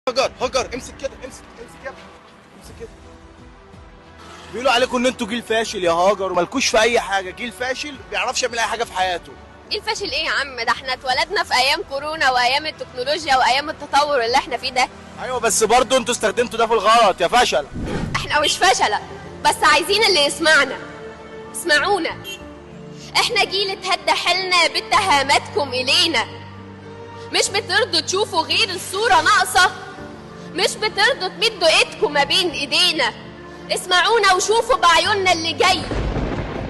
هجر هجر امسك كده، امسك كده، امسك كده. بيقولوا عليكم ان انتوا جيل فاشل يا هاجر، ومالكوش في اي حاجه، جيل فاشل ما بيعرفش يعمل اي حاجه في حياته. ايه الفاشل ايه يا عم؟ ده احنا اتولدنا في ايام كورونا وايام التكنولوجيا وايام التطور اللي احنا فيه ده. ايوه بس برضه انتوا استخدمتوا ده في الغلط يا فشل. احنا مش فشلة، بس عايزين اللي يسمعنا. اسمعونا، احنا جيل اتهدى حيلنا باتهاماتكم الينا. مش بترضوا تشوفوا غير الصورة ناقصة، مش بترضوا تمدوا ايدكم ما بين ايدينا. اسمعونا وشوفوا بعيوننا اللي جاي،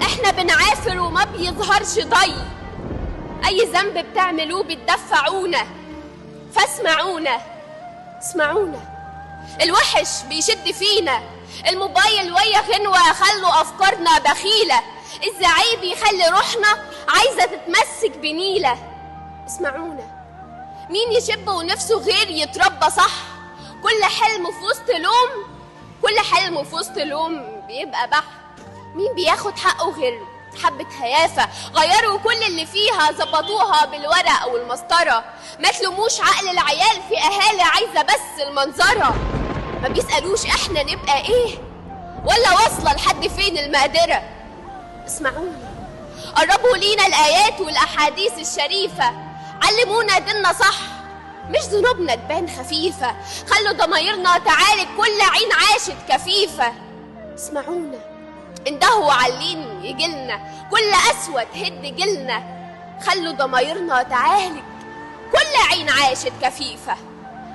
احنا بنعافر وما بيظهرش ضي. اي ذنب بتعملوه بتدفعونا، فاسمعونا. اسمعونا، الوحش بيشد فينا، الموبايل ويا غنوة خلوا افكارنا بخيلة، الزعيب يخلي روحنا عايزة تتمسك بنيلة. اسمعونا، مين يشب ونفسه غير يتربى صح؟ كل حلم في وسط لوم، كل حلم في وسط لوم بيبقى بح. مين بياخد حقه غير حبة هيافة؟ غيروا كل اللي فيها، ظبطوها بالورق والمسطرة. ما تلوموش عقل العيال في اهالي عايزة بس المنظرة. ما بيسألوش احنا نبقى ايه ولا واصلة لحد فين المقدرة. اسمعوني، قربوا لينا الآيات والأحاديث الشريفة، علمونا ديننا صح، مش ذنوبنا تبان خفيفة، خلوا ضمايرنا تعالج كل عين عاشت كفيفة. اسمعونا، اندهوا عاللين يجيلنا، كل أسود هد جيلنا، خلوا ضمايرنا تعالج كل عين عاشت كفيفة.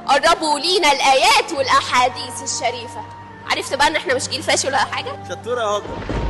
قربوا لينا الآيات والأحاديث الشريفة. عرفت بقى ان احنا مش جيل فاشل ولا حاجة؟ شطورة يا هاجر.